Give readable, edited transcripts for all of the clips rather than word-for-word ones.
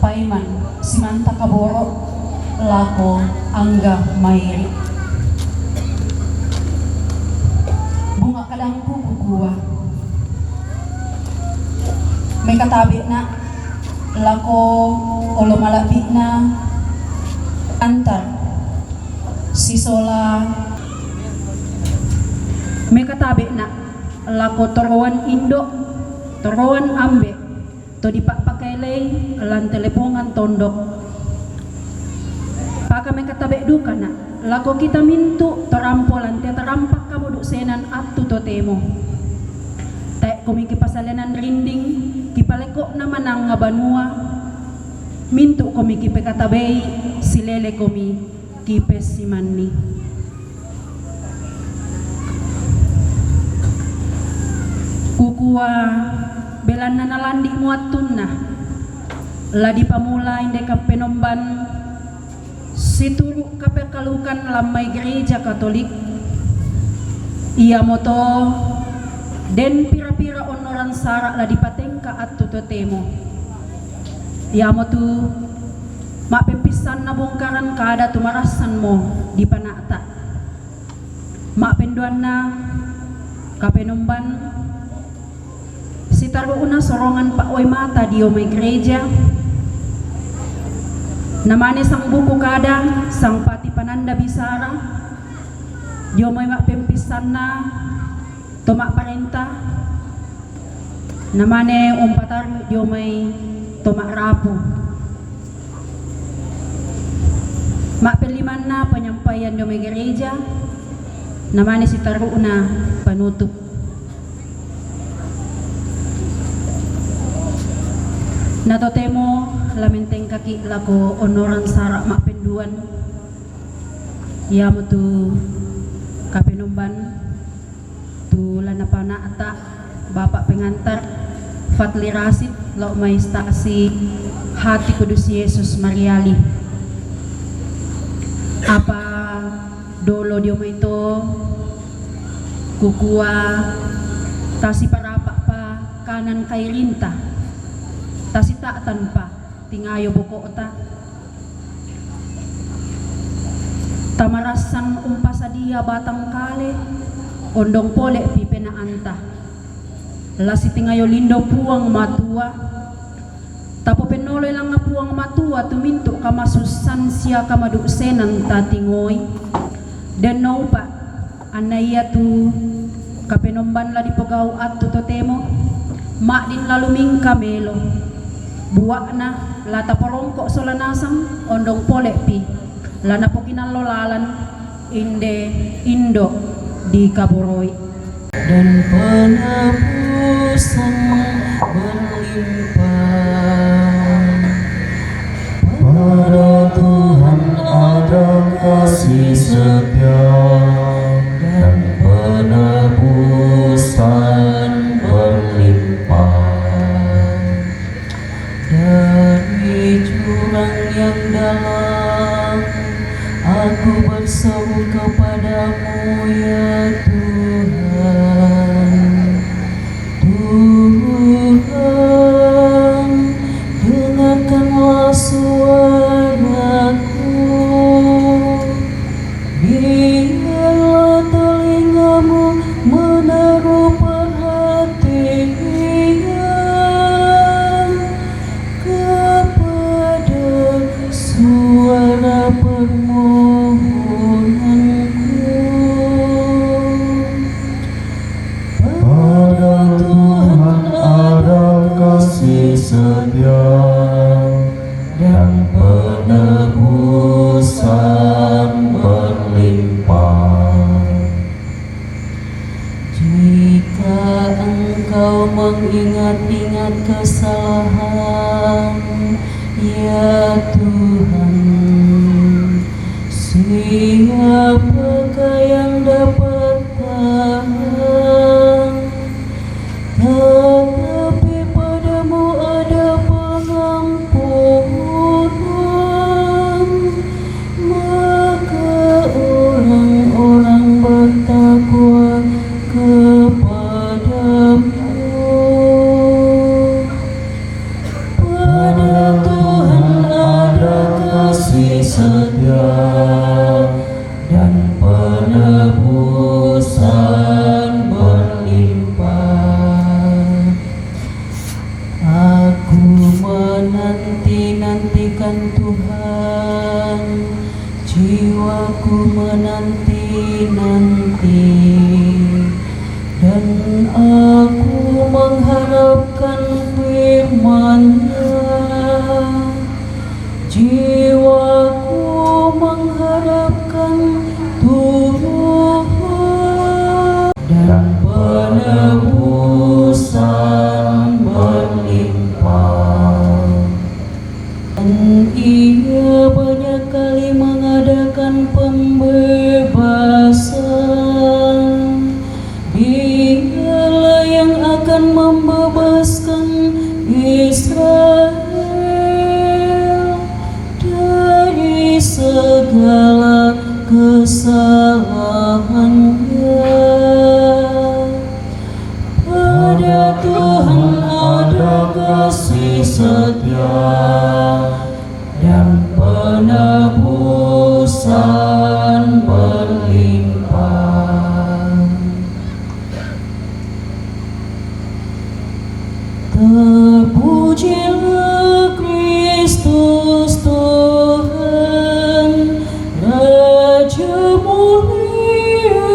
Paiman Simanta Kaboro Lako Angga Mairi bunga kadangku kukuha may katabi na lako olo malapit na antar si Sola may katabi na lako torowan Indo torowan Ambe to di pakpakailay alang telepongan tondok paka may katabi duka na lako kita mintu tarampolan tarampak kamu duksenan at tutotemo tay kumikipasalanan rinding kipaleko naman ang nga banua mintu kumikipekatabay silele kumi kipes si manni kukuha belan na nalandi muatun na ladi pamula hindi ka penomban situru kapekalukan lamay gereja Katolik iya mo to den pira-pira onoran sara ladi patengka at tutotemo iya mo tu mapepisan na bongkaran kada tumarasan mo di panata mapenduan na kapenomban si taro una sorongan pa oy mata diyo may gereja namane sang buko kada sang pati pananda bisara diyo may mapempisan na tumak parenta namane umpatar diyo may tumak rapo mapeliman na panyampayan diyo may gereja namane si taro una panutup natotemo lamenteng kaki lako onoran sara mapenduan ya mo tu kapenumban tu lanapana ata bapak pengantar Fatli Rasid lo may stasi hati kudus Yesus Mariali apa dolo dio mo ito kukuha tasi parapa pa kanan kay rinta tasita tanpa tingayo buko ta tamarasan umpasa dia batang kale ondong pole pipe na anta lasi tingayo lindo puang matua tapo penoloy lang nga puang matua tuminto kamasusan siya kamaduksenan tatingoy dan no pa anaya tu kapenomban la di pagaw at tutotemo ma din laluming kamelo buwak na lata porongko solanasang ondong pole pi lana po kinalolalan inde Indo di Kaboroi. Dan penebusan berlimpah, pada Tuhan ada kasih setia, dan penebusan berlimpah. Dari jurang yang dalam aku berseru kepadamu ya Tuhan. Tuhan, dengarkanlah suaraku. Biarlah telingamu menaruh perhatian kepada suara permohonanku. Pada Tuhan ada kasih setia, dan penebusan berlimpah. Jika engkau mengingat-ingat kesalahan, ya Tuhan, siapakah yang dapat tahan? Tetapi padamu ada pengampunan, maka orang-orang bertakwa kepadamu. Pada Tuhan ada kasih setia, dan penebusan berlimpah. Aku menanti-nantikan Tuhan, jiwaku menanti-nanti, dan aku mengharapkan firman-Nya. Jiwaku mengharapkan Tuhan, dan penebusan berlimpah. Dan Ia banyak kali mengadakan pembebasan. Dialah yang akan membebaskan Israel dari segala kesalahannya. Pada Tuhan ada kasih setia, dan penebusan berlimpah. Terpujilah Kristus Tuhan, Raja mulia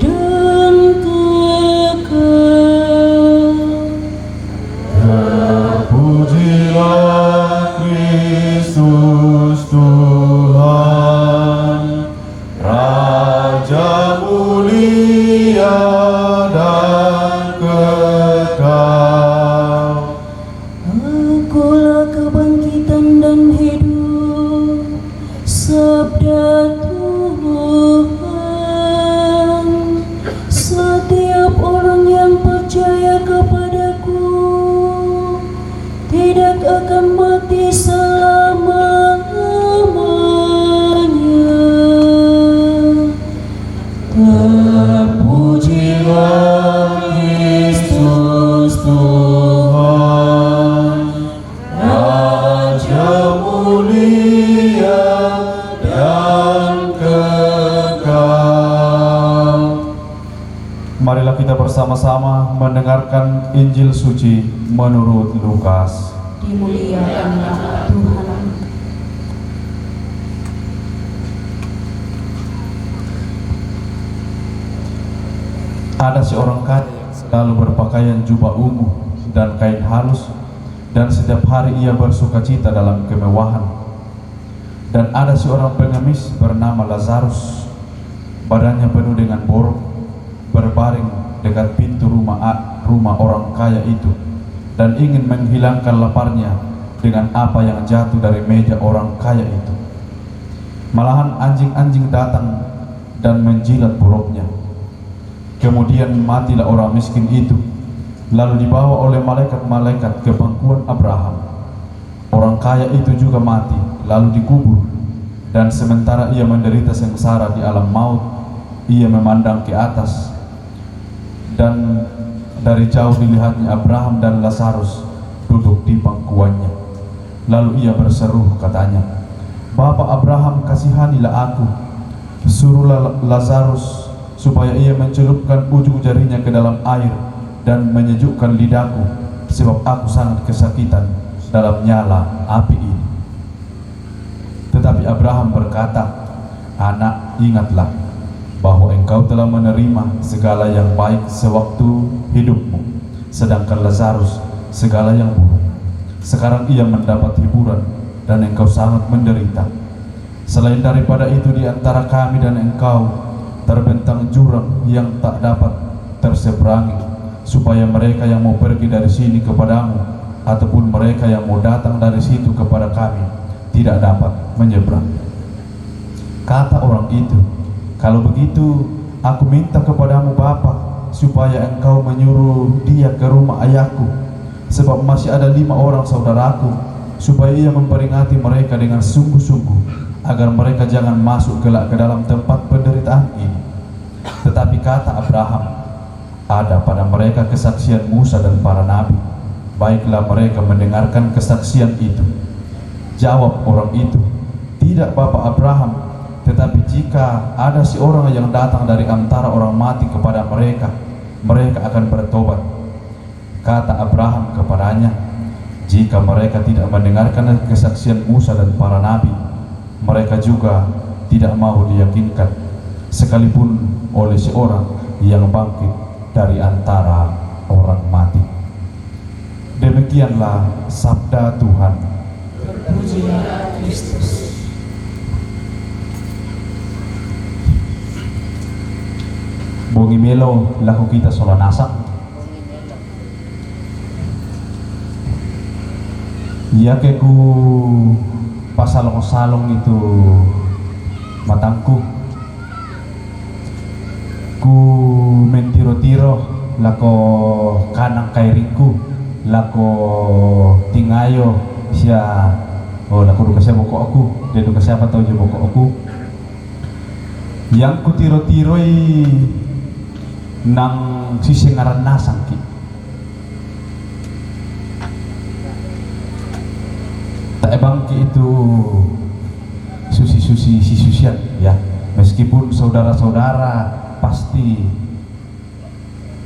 dan kekal. Terpujilah Kristus Tuhan, Raja mulia dan kekal. Akulah kebangkitan dan hidup, sabda Tuhan. Setiap orang yang percaya kepadaku tidak akan mati selama-lamanya. Terpujilah Kristus Tuhan, Raja mulia dan kekal. Marilah kita bersama-sama mendengarkan Injil suci menurut Lukas. dimuliakanlah Tuhan. Ada seorang kaya yang selalu berpakaian jubah ungu dan kain halus, dan setiap hari ia bersuka cita dalam kemewahan. Dan ada seorang pengemis bernama Lazarus, badannya penuh dengan borok, berbaring dekat pintu rumah orang kaya itu, dan ingin menghilangkan laparnya dengan apa yang jatuh dari meja orang kaya itu. Malahan anjing-anjing datang dan menjilat boroknya. Kemudian matilah orang miskin itu, lalu dibawa oleh malaikat-malaikat ke pangkuan Abraham. Orang kaya itu juga mati, lalu dikubur. Dan sementara ia menderita sengsara di alam maut, ia memandang ke atas, dan dari jauh dilihatnya Abraham dan Lazarus duduk di pangkuannya. Lalu ia berseru, katanya, "Bapa Abraham, kasihanilah aku, suruhlah Lazarus supaya ia mencelupkan ujung jarinya ke dalam air dan menyejukkan lidahku, sebab aku sangat kesakitan dalam nyala api ini." Tetapi Abraham berkata, "Anak, ingatlah bahwa engkau telah menerima segala yang baik sewaktu hidupmu, sedangkan Lazarus segala yang buruk. Sekarang ia mendapat hiburan dan engkau sangat menderita. Selain daripada itu, di antara kami dan engkau terbentang jurang yang tak dapat terseberangi, supaya mereka yang mau pergi dari sini kepadamu ataupun mereka yang mau datang dari situ kepada kami tidak dapat menyeberang." Kata orang itu, "Kalau begitu, aku minta kepadamu Bapa, supaya engkau menyuruh dia ke rumah ayahku, sebab masih ada 5 orang saudaraku, supaya ia memperingati mereka dengan sungguh-sungguh, agar mereka jangan masuk kelak ke dalam tempat penderitaan ini." Tetapi kata Abraham, "Ada pada mereka kesaksian Musa dan para nabi, baiklah mereka mendengarkan kesaksian itu." Jawab orang itu, "Tidak Bapa Abraham, tetapi jika ada seorang yang datang dari antara orang mati kepada mereka, mereka akan bertobat." Kata Abraham kepadanya, "Jika mereka tidak mendengarkan kesaksian Musa dan para nabi, mereka juga tidak mau diyakinkan, sekalipun oleh seorang yang bangkit dari antara orang mati." Demikianlah sabda Tuhan. Terpujilah Kristus. Bongi melo laku kita solanasa. Iya ke ku pasalong-salong itu matangku, ku mentiro-tiro lako kanang kairingku, lako tingayo siya, lako duka siya boko aku, dia duka siya patau je boko aku. Yang ku tiro-tiroi nang sisingaran nasang ki. Tak bangki itu susi-susi si susian ya, meskipun saudara-saudara pasti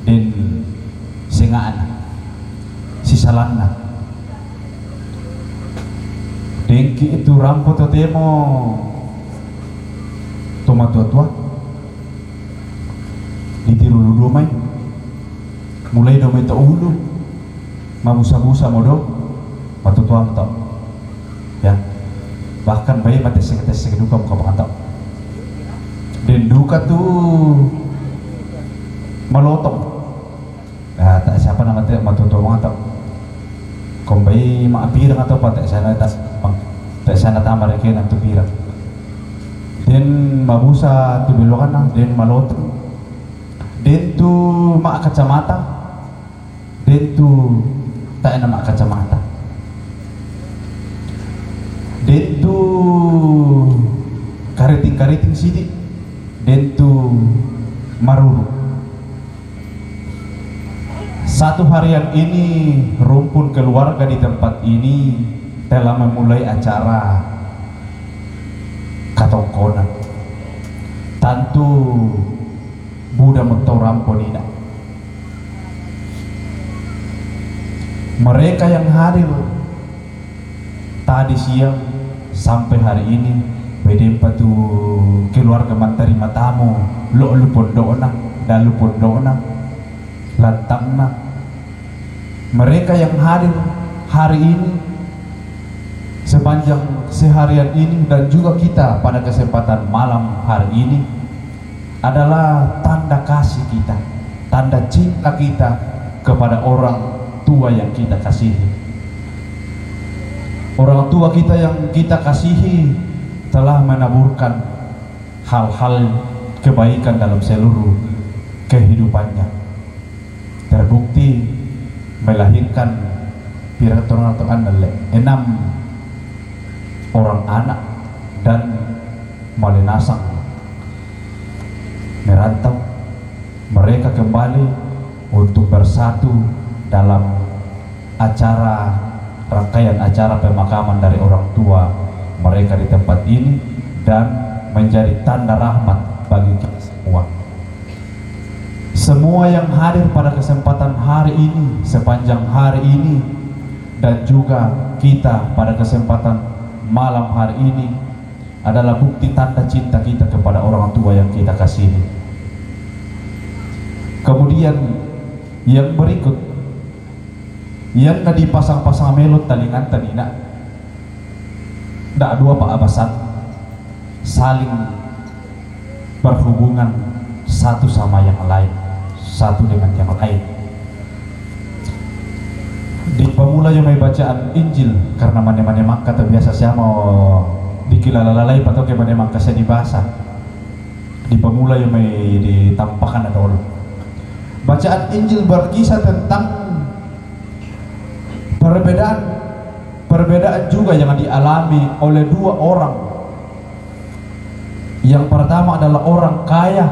den sengaan si salana. Dengki itu rampo totemo toma tua-tua ditiru dulu mai mulai do mai ulu mabusa-busa modo matutua tau ya, bahkan bayi mati sekete duka muka pangantau dan duka tuh melotong. Nah, tak siapa nama teh matutua pangantau kombai maapirang atau apa tak sana tas tak sana tamar ke nantu pirang den mabusa tu belokan den malotong den tu mak kacamata den tu tak enak mak kacamata den tu kariting sidik den tu maruru. Satu harian ini rumpun keluarga di tempat ini telah memulai acara katongkonan. Tantu Buddha mentau ramponina. Mereka yang hadir tadi siang sampai hari ini bedempa tu keluarga mantarima tamu lo pondokna dan pondokna lantangna. Mereka yang hadir hari ini sepanjang seharian ini dan juga kita pada kesempatan malam hari ini adalah tanda kasih kita, tanda cinta kita kepada orang tua yang kita kasihi. Orang tua kita yang kita kasihi telah menaburkan hal-hal kebaikan dalam seluruh kehidupannya. Terbukti melahirkan piraton-piraton 6 orang anak dan malinasang merantau. Mereka kembali untuk bersatu dalam rangkaian acara pemakaman dari orang tua mereka di tempat ini dan menjadi tanda rahmat bagi kita semua. Semua yang hadir pada kesempatan hari ini, sepanjang hari ini, dan juga kita pada kesempatan malam hari ini adalah bukti tanda cinta kita kepada orang tua yang kita kasihi. Kemudian yang berikut, yang dipasang-pasang melot talingan tanina, dak dua pak abasan saling berhubungan satu sama yang lain, satu dengan yang lain. Di pemula yang may bacaan Injil karena mana-mana kata biasa saya mau dikilalalay pato ke mana saya dibahasa. Di pemula yang may ditampakkan ada orang. Bacaan Injil berkisah tentang perbedaan juga yang dialami oleh dua orang. Yang pertama adalah orang kaya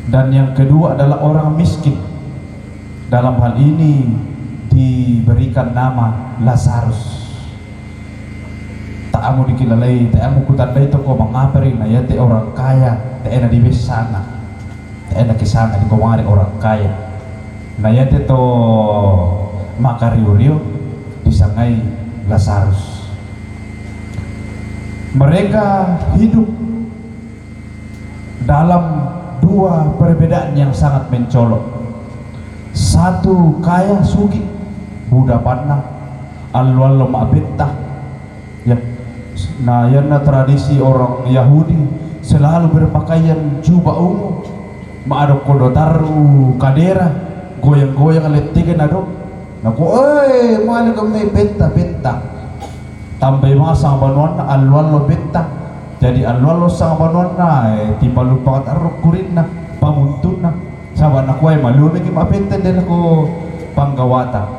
dan yang kedua adalah orang miskin. Dalam hal ini diberikan nama Lazarus. Tak amu dikilalay, tak amu kutandai toko mengapari na yate orang kaya, tak ena di sana, tak ena kisana di komari orang kaya. Na yate to makariurio disangai Lazarus. Mereka hidup dalam dua perbedaan yang sangat mencolok. Satu kaya sugi, budak panang, alwal ma'bentah. Ya, nah yan na tradisi orang Yahudi selalu berpakaian jubah ungu, ma'adok kodotaru kadera, goyang-goyang aletigan adok. Naku, mali kami benta-benta. Tambay mga sang banuan na alwal lo benta. Jadi alwal lo sang banuan na, tiba lupa katarok kurin na, pamuntun na. Saban ako ay malumig yung mapintan din ako panggawata.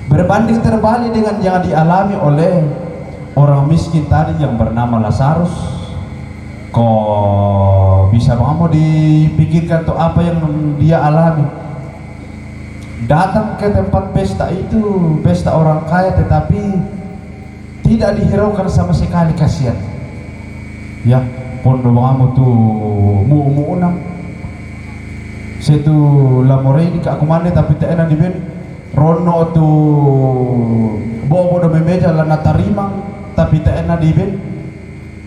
Berbanding terbalik dengan yang dialami oleh orang miskin tadi yang bernama Lazarus. Kok bisa mau dipikirkan tuh apa yang dia alami? Datang ke tempat pesta itu, pesta orang kaya, tetapi tidak dihiraukan sama sekali, kasihan. Ya, pondo kamu tuh muunang. Setu lamorei di kakumane tapi tak enak diben rono tu bobo do meja lana tarimang tapi tak enak diben.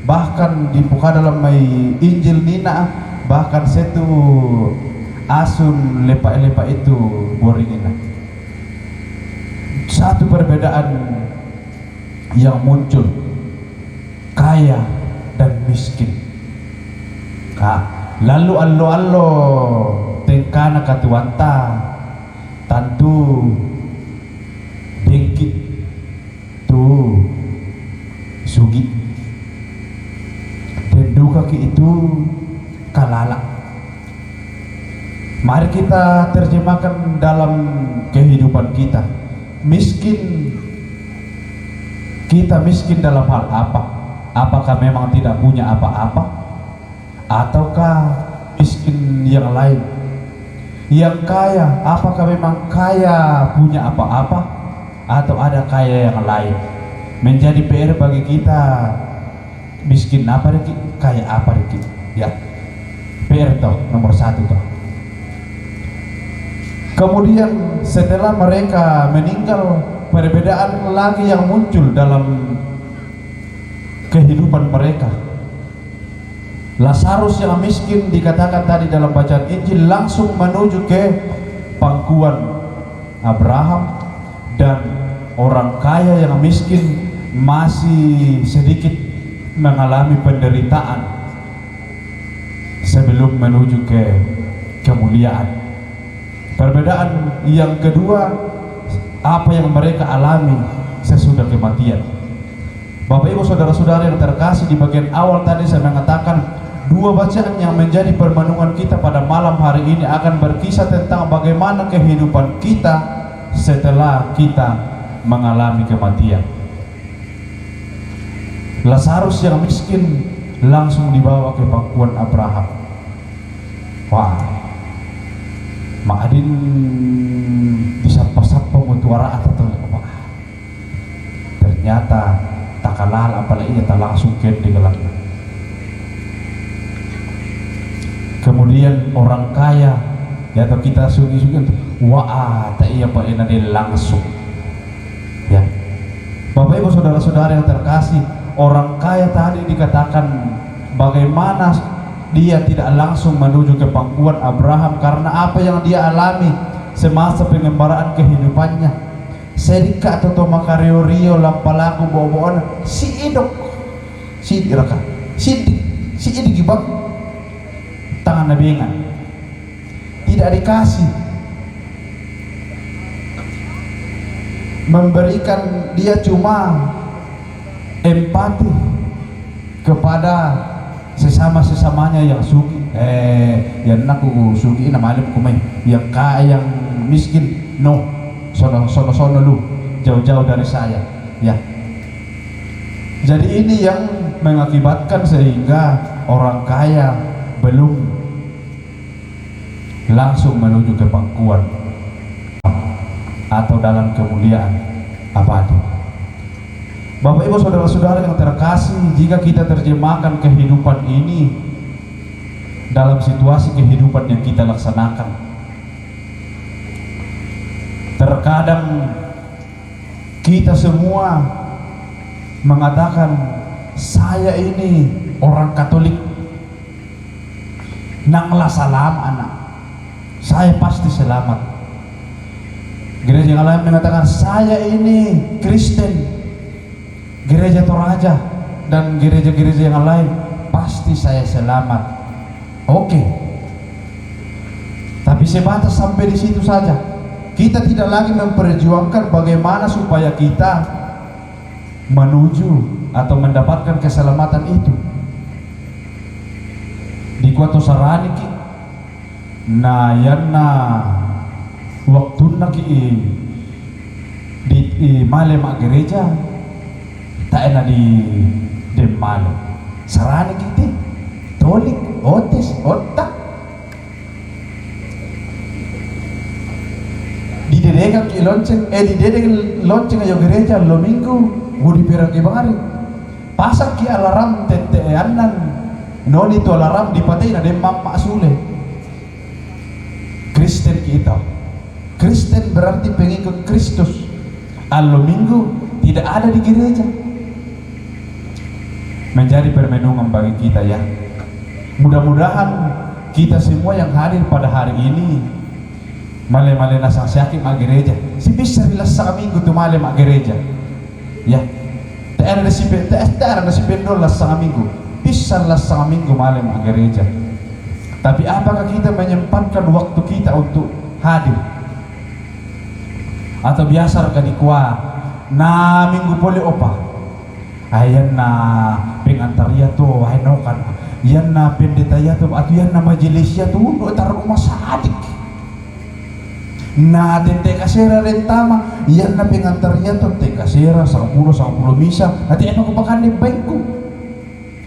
Bahkan dibuka dalam mai Injil nina, bahkan setu asun lepa-lepa itu boringina. Satu perbedaan yang muncul, kaya dan miskin. Lalu allo tengkana katuanta tantu bengkit tu sugi tenduka ki itu kalala. Mari kita terjemahkan dalam kehidupan kita. Kita miskin dalam hal apa? Apakah memang tidak punya apa-apa? Ataukah miskin yang lain? Yang kaya, apakah memang kaya punya apa-apa atau ada kaya yang lain? Menjadi PR bagi kita, miskin apa Riki, kaya apa Riki? Ya, PR toh nomor 1 toh. Kemudian setelah mereka meninggal, perbedaan lagi yang muncul dalam kehidupan mereka. Lazarus yang miskin dikatakan tadi dalam bacaan Injil langsung menuju ke pangkuan Abraham dan orang kaya yang miskin masih sedikit mengalami penderitaan sebelum menuju ke kemuliaan. Perbedaan yang kedua, apa yang mereka alami sesudah kematian. Bapak Ibu saudara-saudara yang terkasih, di bagian awal tadi saya mengatakan dua bacaan yang menjadi permenungan kita pada malam hari ini akan berkisah tentang bagaimana kehidupan kita setelah kita mengalami kematian. Lazarus yang miskin langsung dibawa ke pangkuan Abraham. Wah, Ma'adin disapa-sapa mutuara atau wah, ternyata tak kalah apalagi tak langsung di gelapnya. Kemudian orang kaya, ya atau kita sugi-sugi, wah, tak iya pak ini langsung. Ya, Bapak Ibu saudara-saudara yang terkasih, orang kaya tadi dikatakan bagaimana dia tidak langsung menuju ke pangkuan Abraham karena apa yang dia alami semasa pengembaraan kehidupannya. Sedika atau makario-rio lampalaku bawa-bawaan si idok, si diraka, si digibak tangan nabengan, tidak dikasih, memberikan dia cuma empati kepada sesama-sesamanya yang sugi, yang naku sugi nama alim kumai, yang kaya yang miskin, no, sono lu, jauh-jauh dari saya, ya. Jadi ini yang mengakibatkan sehingga orang kaya belum langsung menuju ke pangkuan atau dalam kemuliaan abadi. Bapak Ibu saudara-saudara yang terkasih, jika kita terjemahkan kehidupan ini dalam situasi kehidupan yang kita laksanakan, terkadang kita semua mengatakan saya ini orang Katolik, nanglah salam anak, saya pasti selamat. Gereja yang lain mengatakan saya ini Kristen, gereja Toraja dan gereja-gereja yang lain pasti saya selamat. Oke, tapi sebatas sampai di situ saja. Kita tidak lagi memperjuangkan bagaimana supaya kita menuju atau mendapatkan keselamatan itu. Di kuatu saraniki na yanna waktu naki di malem gereja tak enak di malem saraniki ti tolik otis otak di dedekan ki lonceng di dedekan lonceng ayo gereja lo minggu gudi perang ki bangari pasak ki alarm tete anan noni to alarm dipatay na dem mamma sule. Kristen kita, Kristen berarti pengikut Kristus. Al minggu tidak ada di gereja. Menjadi permenungan bagi kita ya. Mudah-mudahan kita semua yang hadir pada hari ini male-male nasang syakit ma gereja. Si bisa rilas sa minggu tu male ma gereja. Ya. Tak ada si pendol las sa minggu. Bisa las sa minggu male ma gereja. Tapi apakah kita menyempatkan waktu kita untuk hadir? Atau biasa ka di kuah na minggu boleh opa ayan na pengantarya to ay no kan yan na pendetaya to at yan na majelisya to no tar rumah sadik na dente kasera rentama yan na pengantarya to te kasera 10 misa ati ano ko bakan ni baikku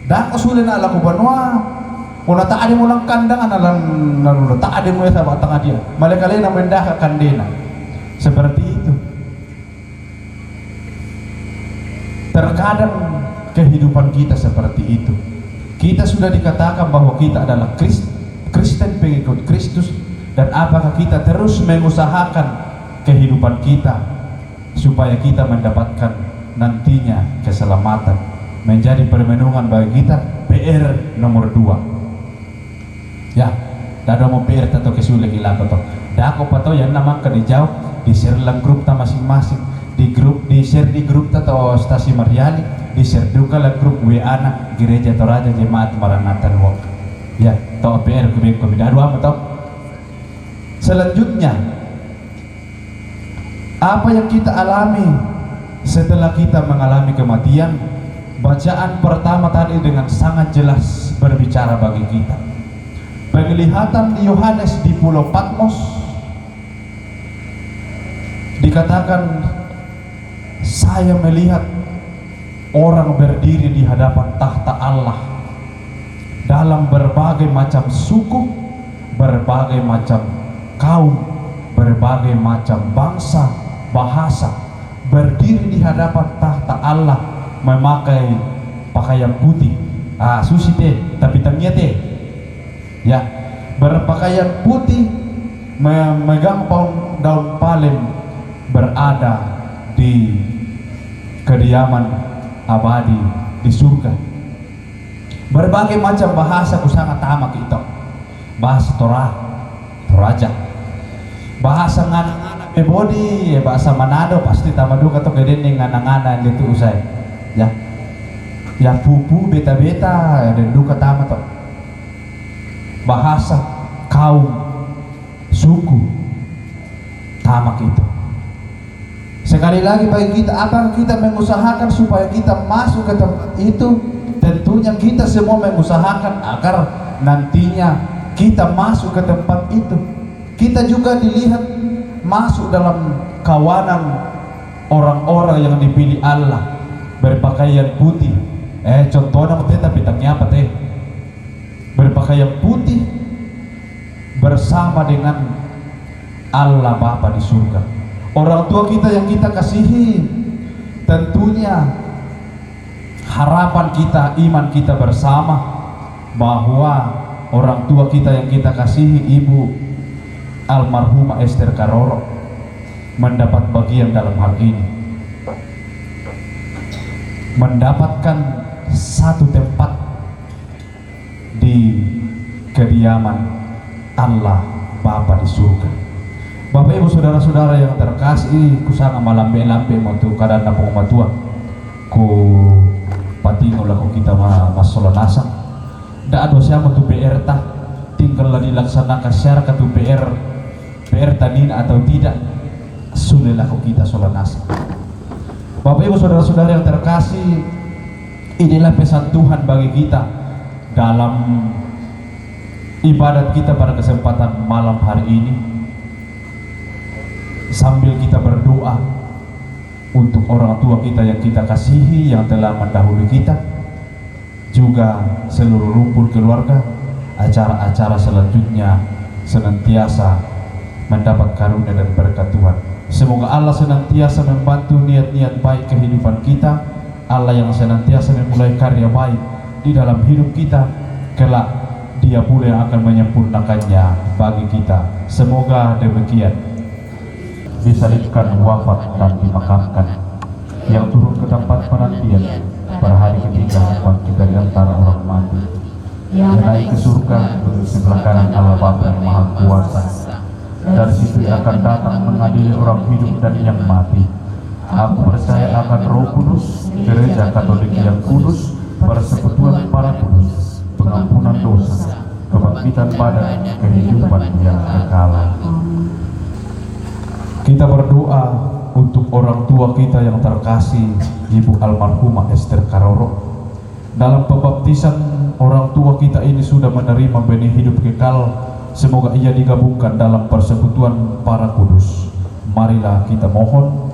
dak usulin na ala ko banwa kuna ta ade mo lang kandangan alam ta ade mo sa batang dia malekali na mendah ka kandena. Seperti itu. Terkadang kehidupan kita seperti itu. Kita sudah dikatakan bahwa kita adalah Kristen pengikut Kristus, dan apakah kita terus mengusahakan kehidupan kita supaya kita mendapatkan nantinya keselamatan, menjadi permenungan bagi kita. PR nomor 2. Ya, dado mo PR tato kesulit gila to. Dako pa to yan naman ka dijawab di share lang group ta masing-masing di di share di grup atau stasi Mariani, di share juga lah grup WA na Gereja Toraja Jemaat Maranatha Luwak. Ya, tau PR komida dua atau selanjutnya apa yang kita alami setelah kita mengalami kematian. Bacaan pertama tadi dengan sangat jelas berbicara bagi kita. Penglihatan Yohanes di Pulau Patmos dikatakan, saya melihat orang berdiri di hadapan tahta Allah dalam berbagai macam suku, berbagai macam kaum, berbagai macam bangsa, bahasa, berdiri di hadapan tahta Allah memakai pakaian putih. Susi teh, tapi tengnya teh. Ya, berpakaian putih, memegang daun palem, berada di kediaman abadi di surga. Berbagai macam bahasa sangat tamak itu. Bahasa Toraja, bahasa ngana bebodi, bahasa Manado pasti tamadu atau gedendeng ngana-ngana gitu usai. Ya pupu beta-beta dan duka tamat toh. Bahasa kaum, suku, tamak itu. Sekali lagi bagi kita, apakah kita mengusahakan supaya kita masuk ke tempat itu? Tentunya kita semua mengusahakan agar nantinya kita masuk ke tempat itu. Kita juga dilihat masuk dalam kawanan orang-orang yang dipilih Allah, berpakaian putih. Contohnya tapi tangnya apa teh? Berpakaian putih bersama dengan Allah Bapa di surga. Orang tua kita yang kita kasihi, tentunya harapan kita, iman kita bersama bahwa orang tua kita yang kita kasihi, Ibu almarhumah Esther Karoro, mendapat bagian dalam hal ini, mendapatkan satu tempat di kediaman Allah Bapa di surga. Bapak Ibu saudara-saudara yang terkasih, kusanga malambe-lambe motu kadana pengumatua ku patingo lah kita masolonasa da ado siapa tu PR tah tinggal lah dilaksanakan secara tu PR tanina atau tidak, sudah lah kita solonasa. Bapak Ibu saudara-saudara yang terkasih, inilah pesan Tuhan bagi kita dalam ibadat kita pada kesempatan malam hari ini. Sambil kita berdoa untuk orang tua kita yang kita kasihi, yang telah mendahului kita, juga seluruh rumpun keluarga, acara-acara selanjutnya senantiasa mendapat karunia dan berkat Tuhan. Semoga Allah senantiasa membantu niat-niat baik kehidupan kita. Allah yang senantiasa memulai karya baik di dalam hidup kita, kelak Dia pula yang akan menyempurnakannya bagi kita. Semoga demikian. Disalibkan, wafat dan dimakamkan, yang turun ke tempat penantian pada hari ketiga bangkit dari antara orang mati, yang naik ke surga duduk sebelah kanan Allah Bapa yang Maha Kuasa. Dari situ Dia akan datang mengadili orang hidup dan yang mati. Aku percaya akan Roh Kudus, Gereja Katolik yang kudus, persekutuan para kudus, pengampunan dosa, kebangkitan badan, kehidupan yang kekal. Kita berdoa untuk orang tua kita yang terkasih, Ibu almarhumah Esther Karoro. Dalam pembaptisan, orang tua kita ini sudah menerima benih hidup kekal. Semoga ia digabungkan dalam persekutuan para kudus. Marilah kita mohon.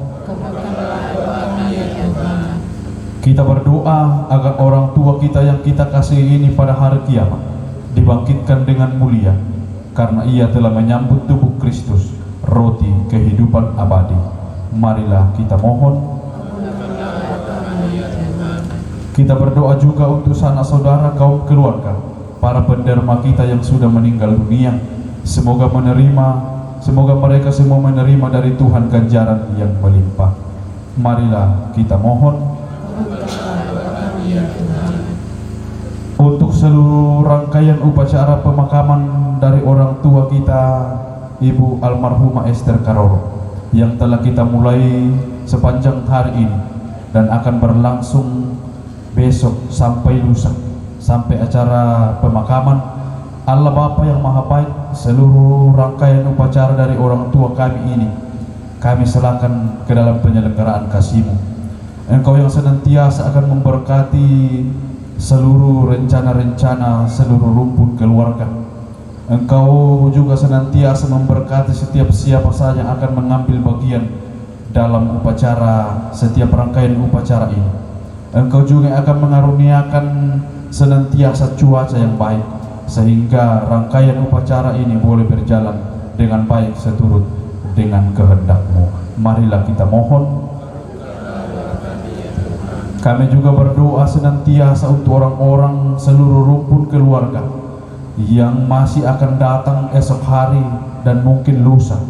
Kita berdoa agar orang tua kita yang kita kasihi ini pada hari kiamat dibangkitkan dengan mulia, karena ia telah menyambut tubuh Kristus, roti kehidupan abadi. Marilah kita mohon. Kita berdoa juga untuk sanak saudara, kaum keluarga, para penderma kita yang sudah meninggal dunia. Semoga mereka semua menerima dari Tuhan ganjaran yang melimpah. Marilah kita mohon. Untuk seluruh rangkaian upacara pemakaman dari orang tua kita, Ibu almarhumah Esther Karoro, yang telah kita mulai sepanjang hari ini dan akan berlangsung besok sampai lusa, sampai acara pemakaman. Allah Bapa yang Maha Baik, seluruh rangkaian upacara dari orang tua kami ini kami serahkan ke dalam penyelenggaraan kasih-Mu. Engkau yang senantiasa akan memberkati seluruh rencana-rencana seluruh rumpun keluarga. Engkau juga senantiasa memberkati setiap siapa saja yang akan mengambil bagian dalam upacara, setiap rangkaian upacara ini. Engkau juga akan mengaruniakan senantiasa cuaca yang baik, sehingga rangkaian upacara ini boleh berjalan dengan baik seturut dengan kehendak-Mu. Marilah kita mohon. Kami juga berdoa senantiasa untuk orang-orang seluruh rumpun keluarga yang masih akan datang esok hari dan mungkin lusa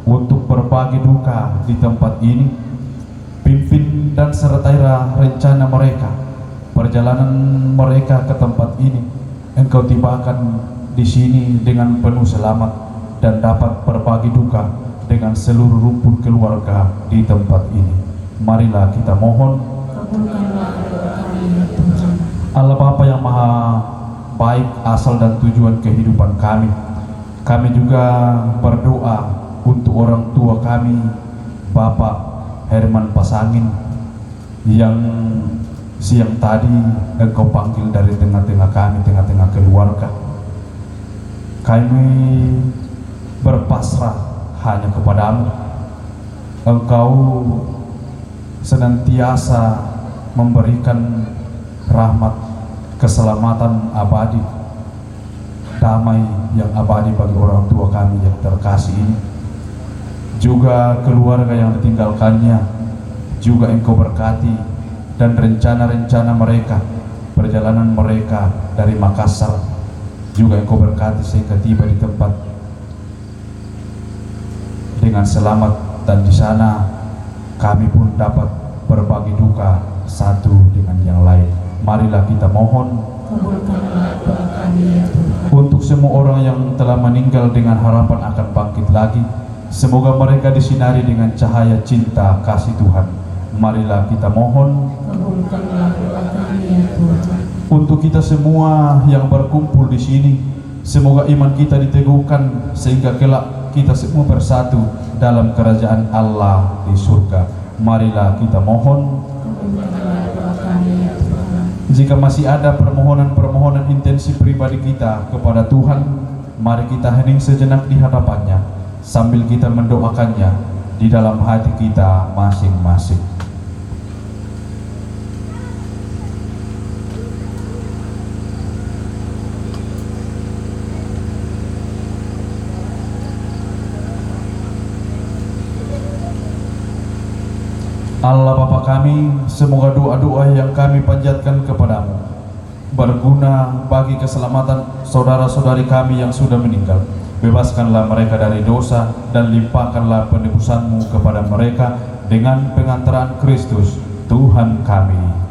untuk berbagi duka di tempat ini. Pimpin dan sertailah rencana mereka, perjalanan mereka ke tempat ini. Engkau tibakan di sini dengan penuh selamat dan dapat berbagi duka dengan seluruh rumpun keluarga di tempat ini. Marilah kita mohon. Allah Bapa yang Maha Baik, asal dan tujuan kehidupan kami, kami juga berdoa untuk orang tua kami, Bapak Herman Pasangin, yang siang tadi Engkau panggil dari tengah-tengah kami, tengah-tengah keluarga. Kami berpasrah hanya kepadamu. Engkau senantiasa memberikan rahmat, keselamatan abadi, damai yang abadi bagi orang tua kami yang terkasih ini, juga keluarga yang ditinggalkannya, juga Engkau berkati, dan rencana-rencana mereka, perjalanan mereka dari Makassar, juga Engkau berkati sehingga tiba di tempat dengan selamat, dan di sana kami pun dapat berbagi duka satu dengan yang lain. Marilah kita mohon. Kabulkanlah doa kami ya Tuhan. Untuk semua orang yang telah meninggal dengan harapan akan bangkit lagi, semoga mereka disinari dengan cahaya cinta kasih Tuhan. Marilah kita mohon. Kabulkanlah doa kami ya Tuhan. Untuk kita semua yang berkumpul di sini, semoga iman kita diteguhkan sehingga kelak kita semua bersatu dalam kerajaan Allah di surga. Marilah kita mohon. Kabulkanlah doa kami ya Tuhan. Jika masih ada permohonan-permohonan intensi pribadi kita kepada Tuhan, mari kita hening sejenak di hadapannya sambil kita mendoakannya di dalam hati kita masing-masing. Allah Bapa kami, semoga doa-doa yang kami panjatkan kepadamu berguna bagi keselamatan saudara-saudari kami yang sudah meninggal. Bebaskanlah mereka dari dosa dan limpahkanlah penebusan-Mu kepada mereka dengan pengantaran Kristus Tuhan kami.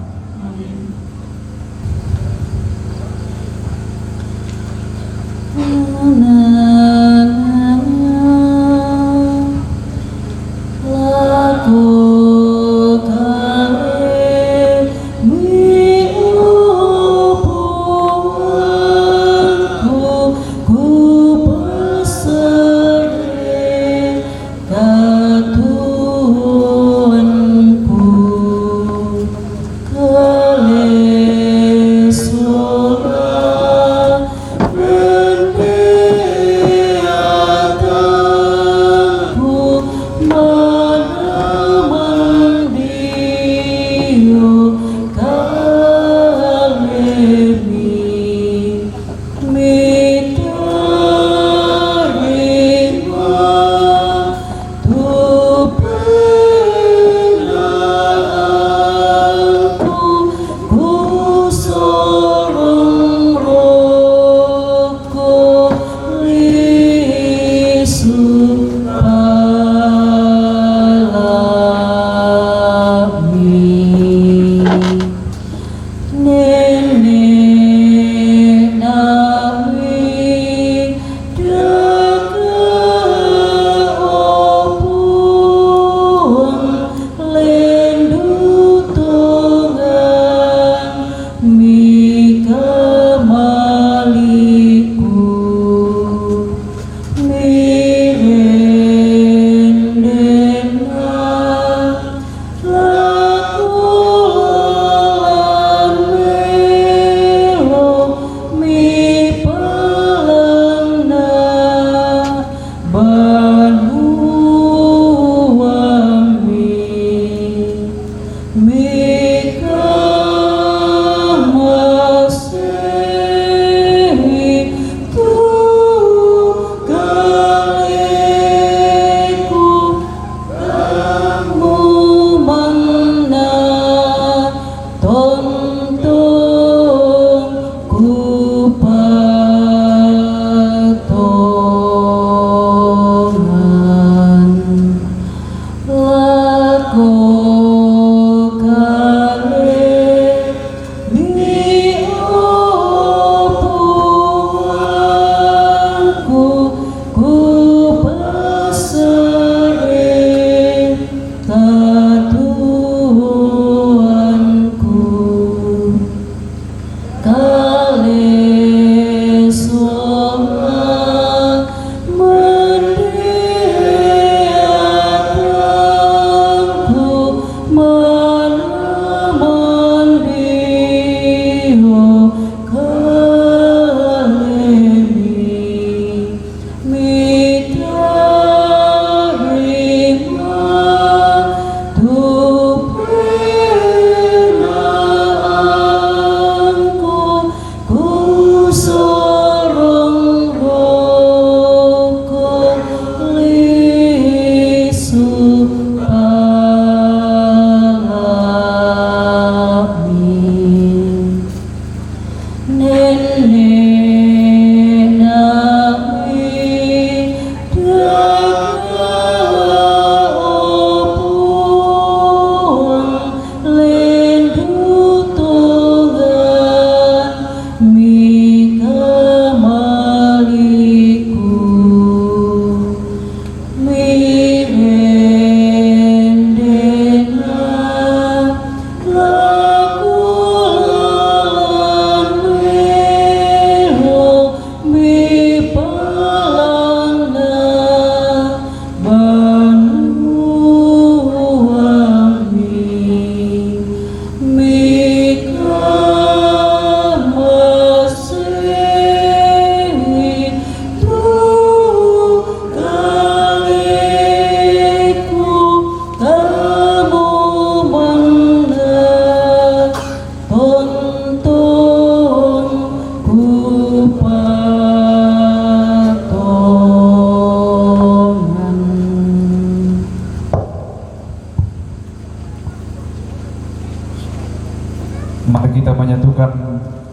Mari kita menyatukan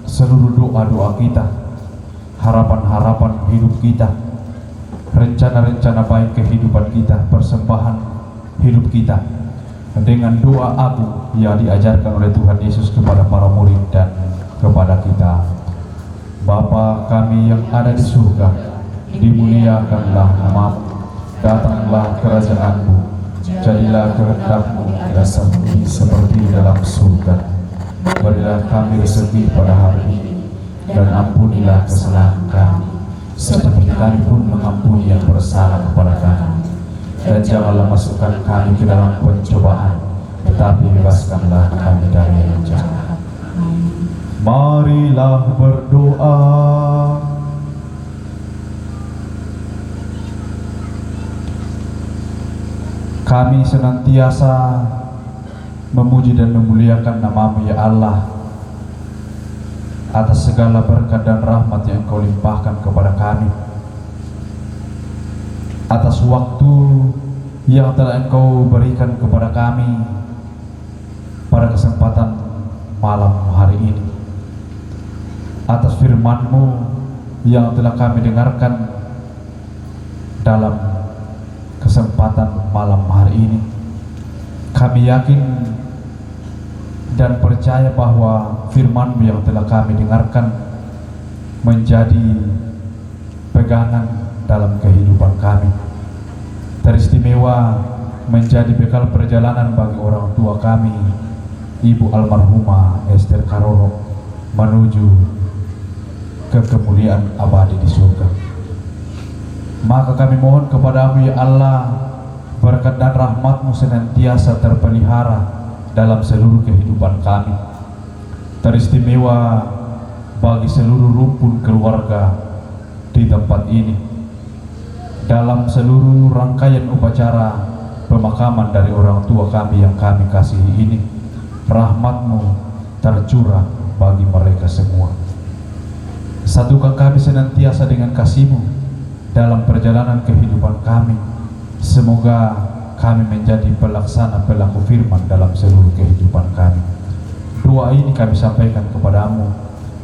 seluruh doa-doa kita, harapan-harapan hidup kita, rencana-rencana baik kehidupan kita, persembahan hidup kita dengan doa agung yang diajarkan oleh Tuhan Yesus kepada para murid dan kepada kita. Bapa kami yang ada di surga, dimuliakanlah namamu, datanglah kerajaan-Mu, jadilah kehendak-Mu di atas bumi seperti dalam surga. Berilah kami rezeki pada hari ini, dan ampunilah kesalahan kami, seperti kami pun mengampuni yang bersalah kepada kami. Dan janganlah masukkan kami ke dalam pencobaan, tetapi bebaskanlah kami dari yang jahat. Marilah berdoa. Kami senantiasa memuji dan memuliakan nama-Mu ya Allah, atas segala berkat dan rahmat yang Engkau limpahkan kepada kami, atas waktu yang telah Engkau berikan kepada kami pada kesempatan malam hari ini, atas firman-Mu yang telah kami dengarkan dalam kesempatan malam hari ini. Kami yakin dan percaya bahwa firman-Mu yang telah kami dengarkan menjadi pegangan dalam kehidupan kami, teristimewa menjadi bekal perjalanan bagi orang tua kami, Ibu almarhumah Esther Karoro, menuju ke kemuliaan abadi di surga. Maka kami mohon kepada-Mu ya Allah, berkat dan rahmat-Mu senantiasa terpelihara dalam seluruh kehidupan kami, teristimewa bagi seluruh rumpun keluarga di tempat ini, dalam seluruh rangkaian upacara pemakaman dari orang tua kami yang kami kasihi ini. Rahmat-Mu tercurah bagi mereka semua. Satukan kami senantiasa dengan kasih-Mu dalam perjalanan kehidupan kami. Semoga kami menjadi pelaksana pelaku firman dalam seluruh kehidupan kami. Doa ini kami sampaikan kepada-Mu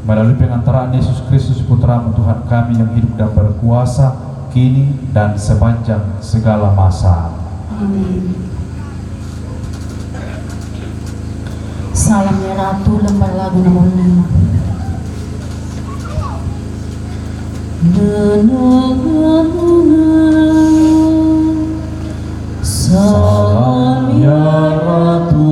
melalui pengantaraan Yesus Kristus Putra-Mu, Tuhan kami yang hidup dan berkuasa kini dan sepanjang segala masa. Amin. Salamnya Ratu, lembar lagu nomor 5. Salam ya Ratu,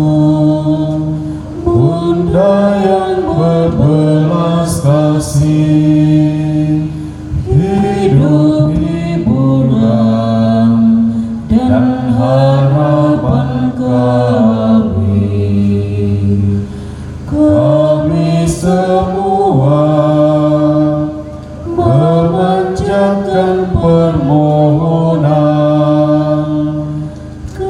Bunda yang berbelas kasih, hidup hiburan dan harapan kami. Kami semua memanjatkan permohonan.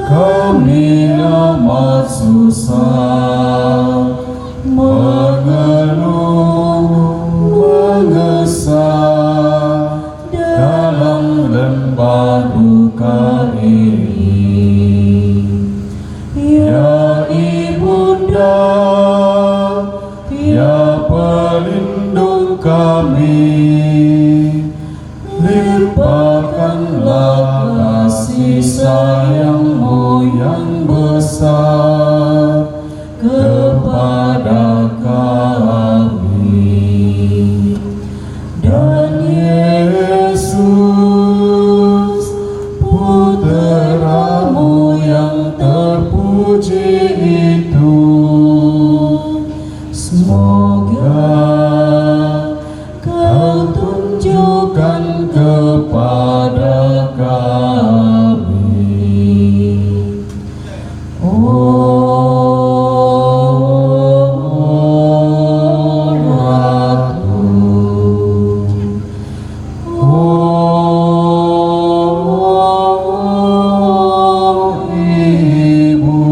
Kami amat susah, mengeluh, mengesah dalam lembah duka ini. Ya Ibunda, ya pelindung kami, limpahkanlah kasih sayang-Mu yang besar kepada kami. Dan Yesus, Putra-Mu yang terpuji itu, semoga Kau tunjukkan kepada kami. Ratu, Ibu,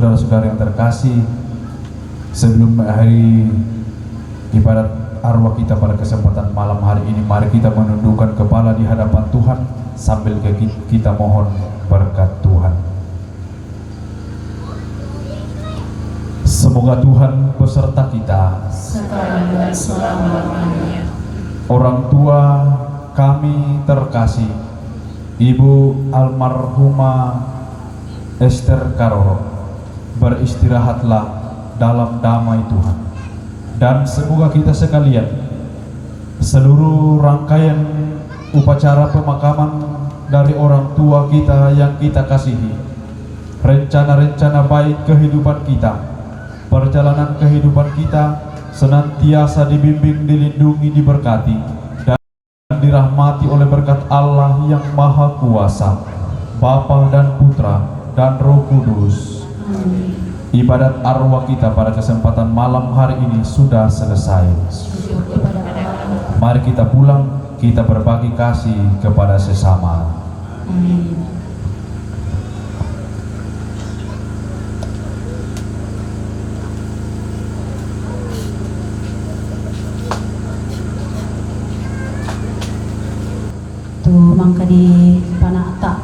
saudara-saudara yang terkasih, sebelum mengakhiri ibadat arwah kita pada kesempatan malam hari ini, mari kita menundukkan kepala di hadapan Tuhan sambil kita mohon berkat Tuhan. Semoga Tuhan beserta kita. sekarang dan selama-lamanya. Orang tua kami terkasih, Ibu almarhumah Esther Karoro, beristirahatlah dalam damai Tuhan. Dan semoga kita sekalian, seluruh rangkaian upacara pemakaman dari orang tua kita yang kita kasihi, rencana-rencana baik kehidupan kita, perjalanan kehidupan kita senantiasa dibimbing, dilindungi, diberkati, dan dirahmati oleh berkat Allah yang Maha Kuasa, Bapa dan Putra dan Roh Kudus. Ibadat arwah kita pada kesempatan malam hari ini sudah selesai. Sujud kepada Allah. Mari kita pulang, kita berbagi kasih kepada sesama. Amin. Tu mangka di panata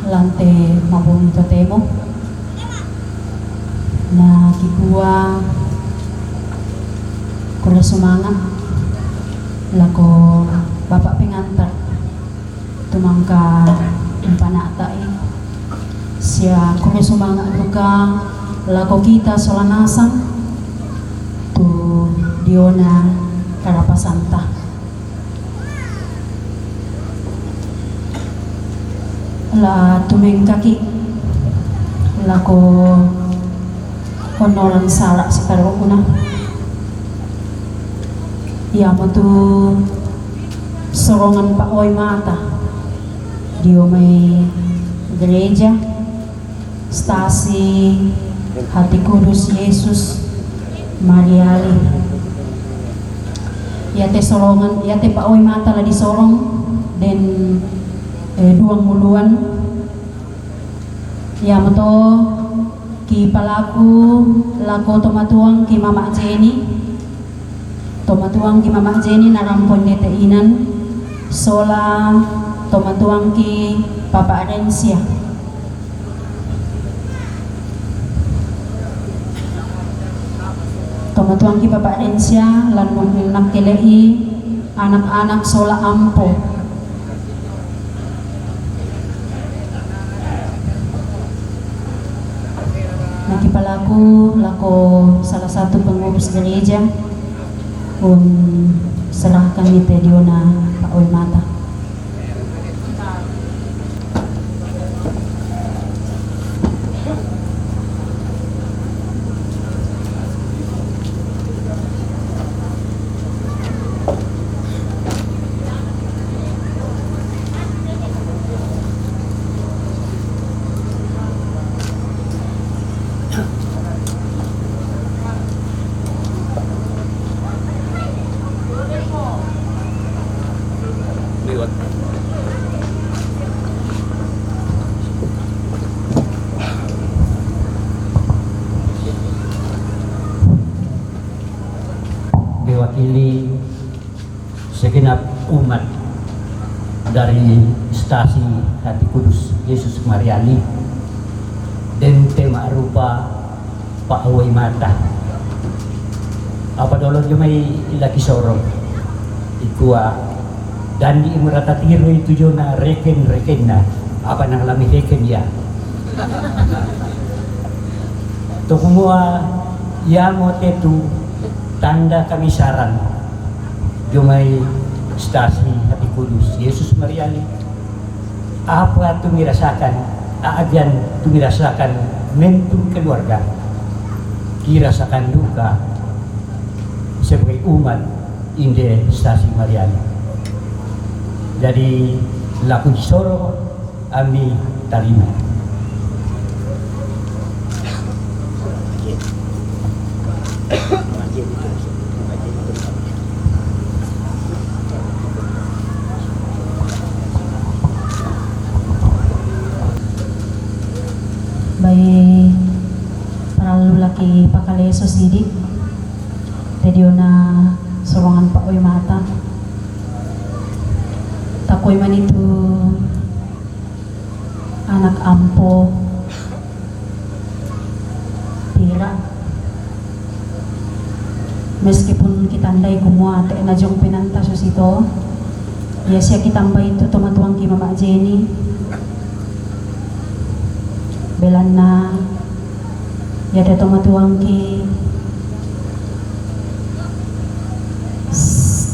lantai mabung totemo na kikuha kula sumanga lako bapak pengantar tumangka panata siya kula sumanga duka lako kita solanasang tu diona karapasanta la tumeng kaki lako honoran sarak sekarang una ya tu sorongan Pak Oy Mata dio may gereja stasi Hati Kudus Yesus Mariali yate sorongan yate Pak Oy Mata lah disorong dan duang muluan ya to ki palaku lako tomatuang ki Mama Jenny narampon nete inan sola tomatuang ki Papa Arencia tomatuang ki Papa Arencia lan nakkelei anak-anak sola ampo nakipalaku lako salah satu pengurus gereja serahkan ite diona Pak Oy Mata. Diwakili segenap umat dari stasi Hati Kudus Yesus Mariali dan tema rupa Pak Oy Mata apa dolo jumay laki sorong ikua dan di imurata tiro itu jona reken na apa nang lami reken ya to kumua ya motetu tanda kamisaran jumay stasi Hati Kudus Yesus Mariali apa tumirasakan aagan tumirasakan mentum keluarga kirasakan duka sebagai umat inde stasi Mariali jadi laku soro ami tarima Baik ki pakaleso sidik. Tedio na sulungan pa oy mata. Takoy man itu anak ampo pira. Meskipun kitandai kumua te na jong pinanta susito, ya siya kitambay itu tumatuang ki Mama Jenny. Belan na ya de tumatuang ki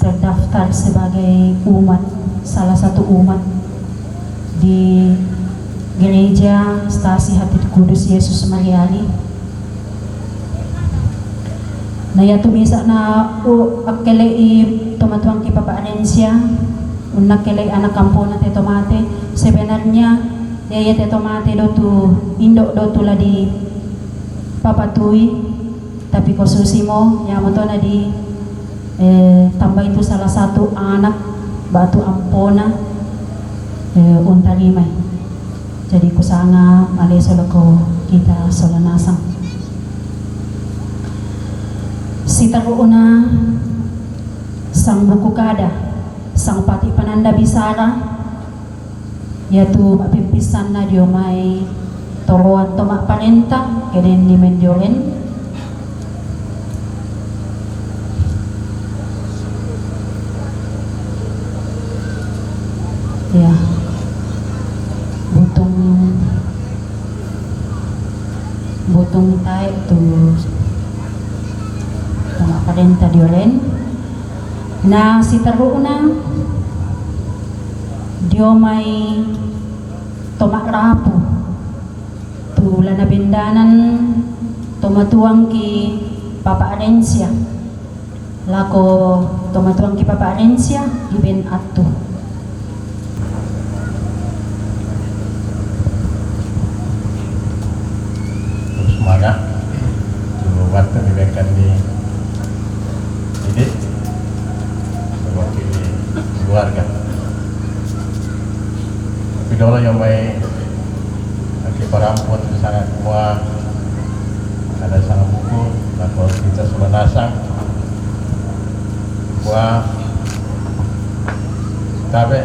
terdaftar sebagai umat, salah satu umat di gereja Stasi Hati Kudus Yesus Mariani. Na ya tumisa na akkelei tumatuang ki Papa Anencia, unak kelei anak kampung na tetomate. Sebenarnya ya tetomate do tu indok do tu la di papatui, tapi kosusimo ya moto na di tambah itu salah satu anak batu ampona untarimay. Jadi kusanga maleso lako kita solanasang. Si taruuna sang buku kada, sang pati pananda bisara, yaitu mapimpisan na dio may toroan tomak panenta, keden ni mendioren. Ya, butong tayo to mga parenta dioren na si taruuna dio may tomakrapo tula na bindanan tumatuang ki Papa Anencia lako tumatuang ki Papa Anencia ibin atto. Semangat waktu diberikan di didik mewakili keluarga. Tapi dulu yang baik lagi parampun sangat semua ada sangat buku lalu kita sudah nasang wah tapi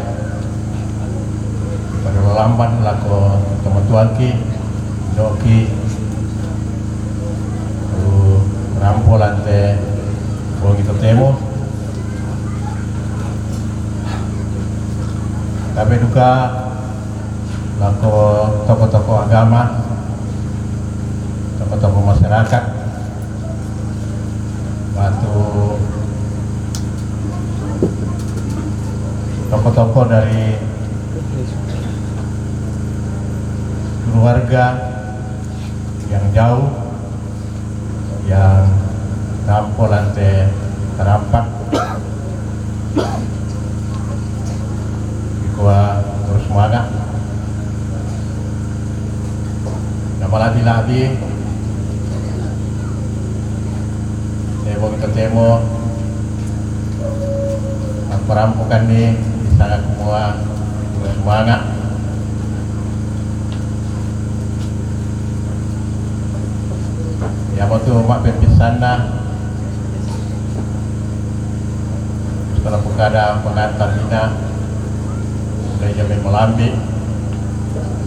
pada lamban laku teman-teman ki joki rampo lante buang itu temo tapi juga laku tokoh-tokoh agama, tokoh-tokoh masyarakat batu tokoh-tokoh dari keluarga yang jauh yang rampo lantai terampak gua terus semangat nama lagi saya mau kita temo perampokan nih sangat semua terus semangat ya waktu mak pempisan setelah pekada pengantar Mina sudah jamin melambi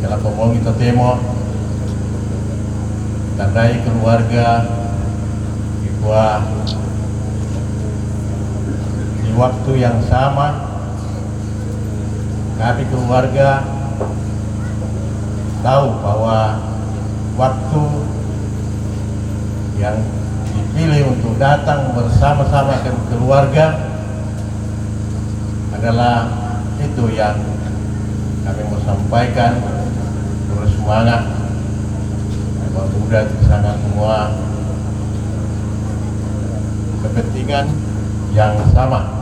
kalau ngomong itu temo tandai keluarga gua di waktu yang sama kami keluarga tahu bahwa waktu yang dipilih untuk datang bersama-sama ke keluarga adalah itu yang kami mau sampaikan terus semangat bahwa sudah di sana semua kepentingan yang sama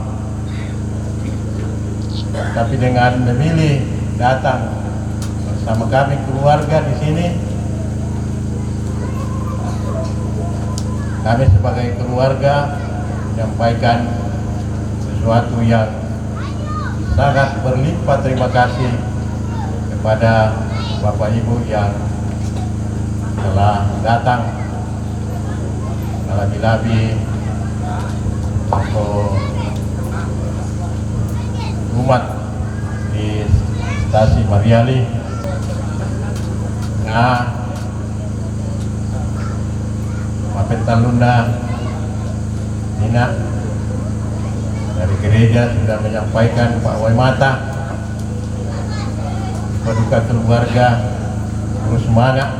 tapi dengan memilih datang bersama kami keluarga di sini kami sebagai keluarga menyampaikan sesuatu yang sangat berlimpah terima kasih kepada Bapak Ibu yang telah datang labi-labi atau umat di stasi Mariali nah Mapetalunda Nina dari gereja sudah menyampaikan Pak Waimata berduka keluarga terus semangat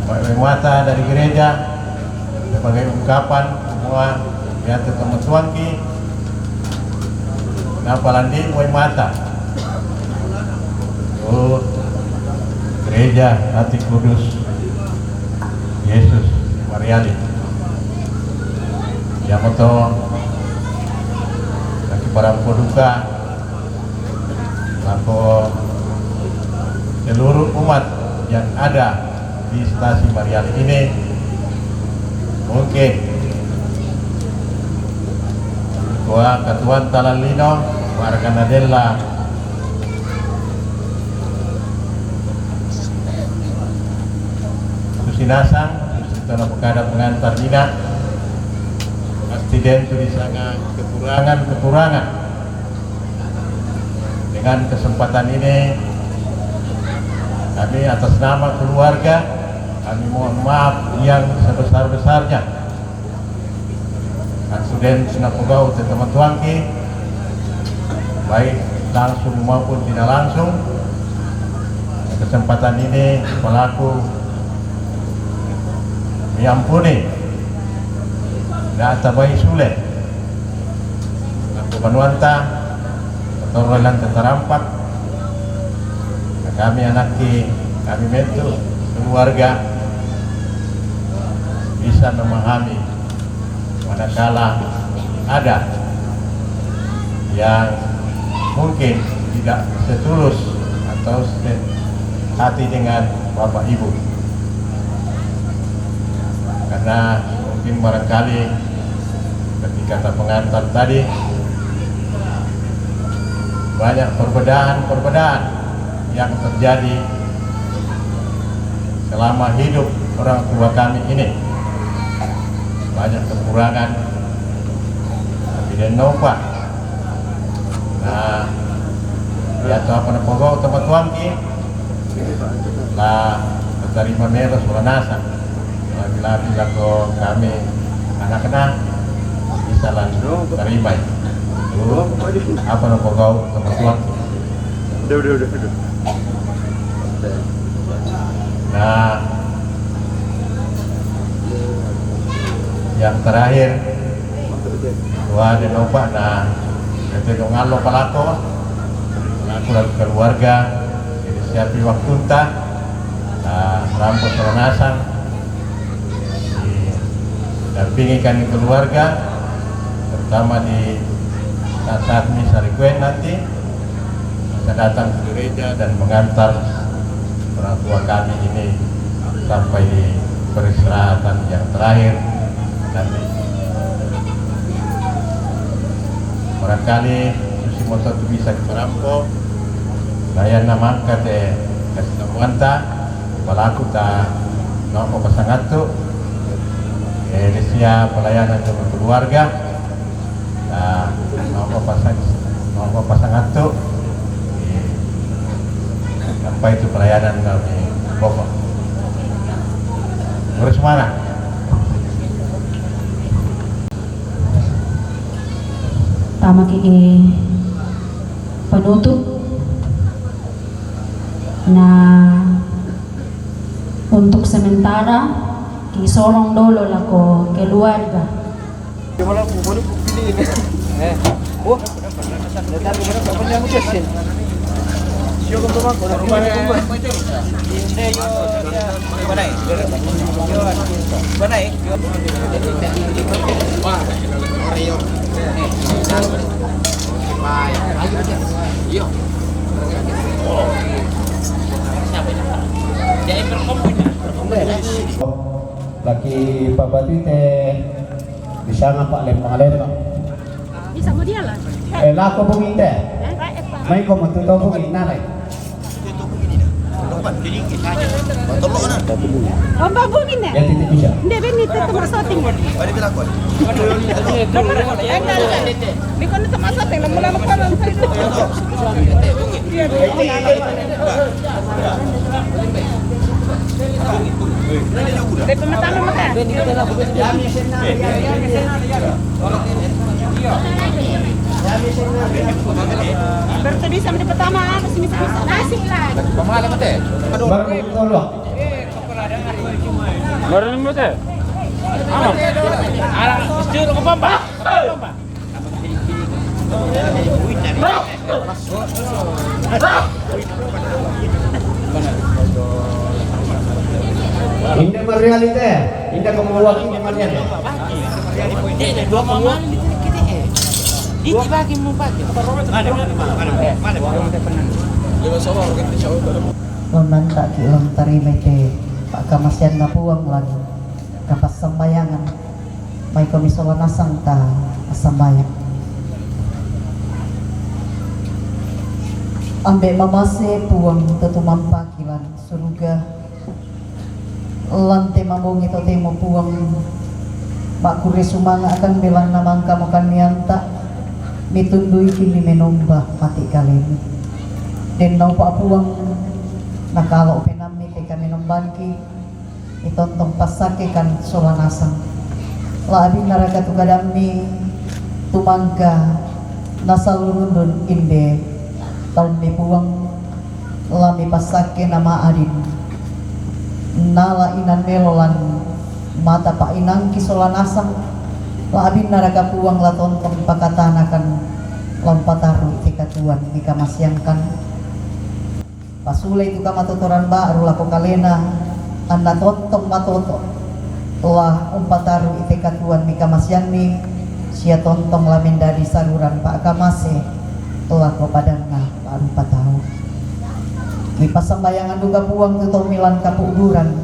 Pak Waimata dari gereja sebagai ungkapan semua ya teman tuanki napalandi Waimata gereja Hati Kudus Yesus Mariali yang moto bagi para peduka laku seluruh umat yang ada di stasi Mariali ini mungkin Ketua Talalino Warga Nadella Susinasang setelah pekada pengantar Nina Aktiden itu sangat kekurangan dengan kesempatan ini kami atas nama keluarga kami mohon maaf yang sebesar-besarnya Aksuden Sinapugau teman tuanki baik langsung maupun tidak langsung kesempatan ini pelaku mengampuni dan tabai sulit aku manuanta atau relan terampak kami anaki kami metu keluarga bisa memahami manakala ada yang mungkin tidak setulus atau hati dengan Bapak Ibu karena mungkin barangkali ketika pengantar tadi banyak perbedaan yang terjadi selama hidup orang tua kami ini banyak kekurangan tapi dan nopa nah ya apa napogok tempat tuanki lah terima meros nasa lagi-lagi kalau kami anak-anak bisa langsung terima itu apa napogok tempat tuanki udah nah yang terakhir wah di nopa nah ketika ngalo pelako lalu keluarga jadi siapi waktu entah rampok perenasan dampingi kami keluarga terutama di saat misa requiem nanti kita datang ke gereja dan mengantar orang tua kami ini sampai di peristirahatan yang terakhir nanti barangkali susi motor itu bisa merampok layan nama kate kasih namuanta pelaku ta nopo pasangan tu desia pelayanan dengan keluarga nah nopo pasangan tu sampai itu pelayanan kami pokok terus mana tama ki penutup na untuk sementara kisorong dolo lako keluarga laki papati teh bisa ngapa lem malen no Bisa mo dia lah. lako bungin teh mai ko matuto bungin na lai Oh, babungin na. Ya titik bisa. Hindi, benito ito masoting. Hindi ko na ito masoting. Lamula mo ka lang sa'yo. Hindi pa matalo mo ka. Pero tadi sama di pertama, masih bisa. Nasi lah. Baru tolong. Hindi realite, hindi ko mawaki naman yan. Nonan tak kilang tarime te Pak Kamasyan na puwang lang kapas sambayangan may komisawa nasang ta sambayang ambe mamase puwang tutumampa kilan suruga lante mamong ito temo puwang makure sumanga akan bilang namang kamu kan nianta mitundui kini menomba mati kalemi den nau pa puwang nakalo penami kay kami nombangki itontong pasake kan solanasang labi naraga tugadami tumangga nasalurundun inde taun ni puwang lami pasake nama adin nala inan melolan mata pa inang kisolanasang labi naraga puwang latontong pakatanakan lompataru tikatuan ni kamasyangkan pasulay itu kamatuturan ba arula ko kalena anda tontong matoto lah umpataru itikatuan mi kamasyan mi siya tontong lamin dari saluran pa kamase telah ko padang na paru patao mi pasambayangan duga buang tutong milan kapuduran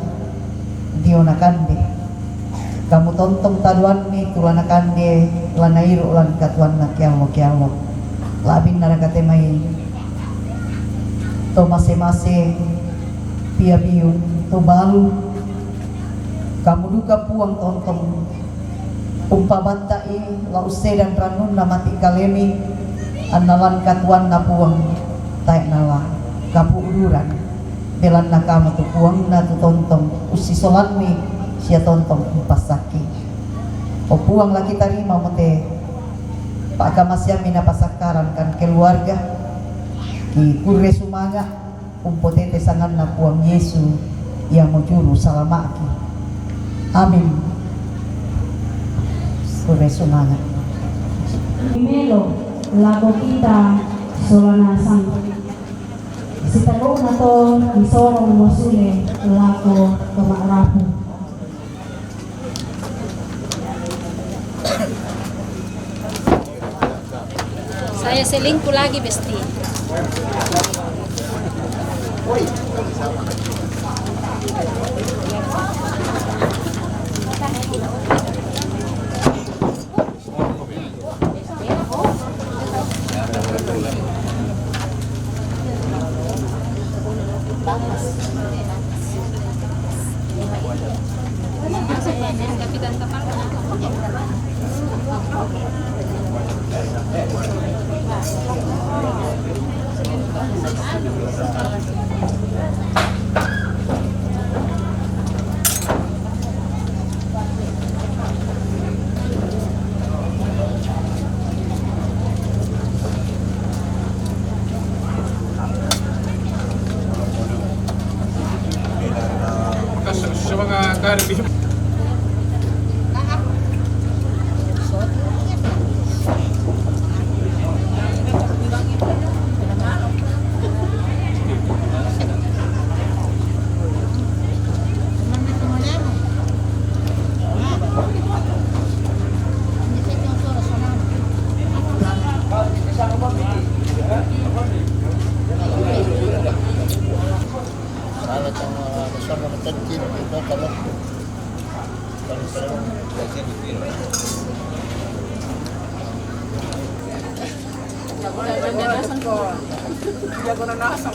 dio nakande kamu tontong taduan mi tulana kande lanairu lan katuan na kialo labin narakate may to masing-masing piabiyong to balu kamu duka puang tontong umpabantai lause dan ranun na mati kalemi analan katuan na puang tayo nala kapuuduran belan na kamu tu puang na tu tontong usisolan mi siya tontong upasaki o puang lagi tarima mo te pagkamasya minapasakaran kan keluarga ki kure sumaga umpotete sangan na puang Yesu yang mujuru salamaki amin kure sumaga Melo lago kita solanasang si talo na to misorong mosule lago kumarapu Saya selingkuh lagi, Besti. Jago na nasa.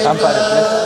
Hampa deh, please.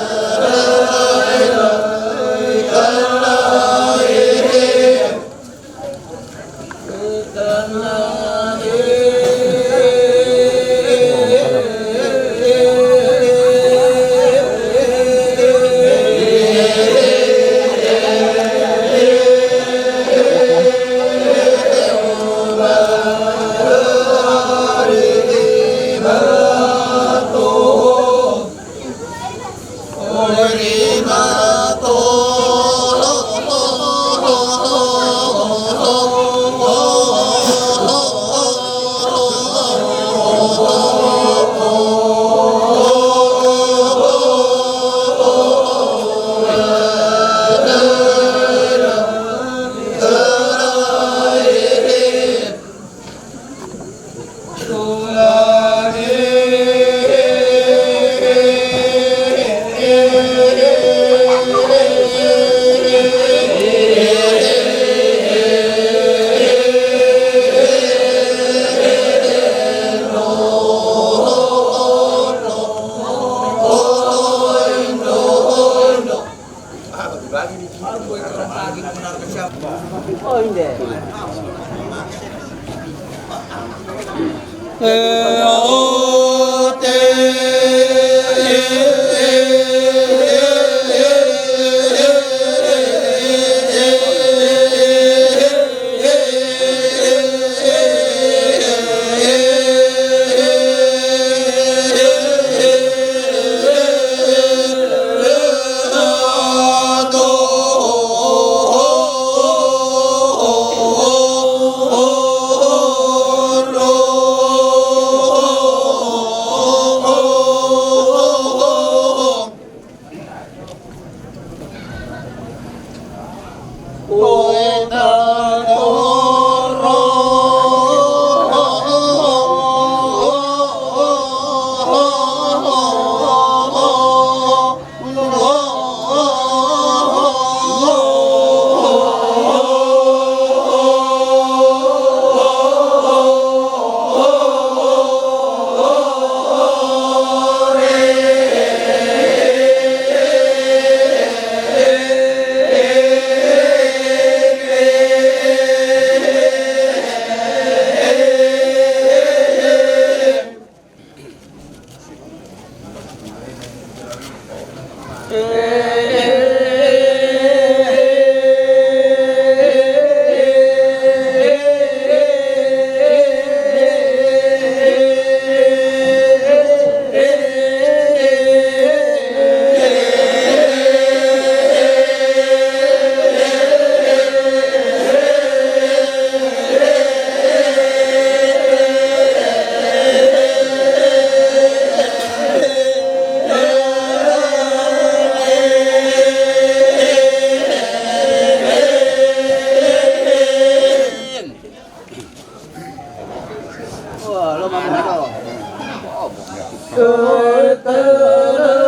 Từ từ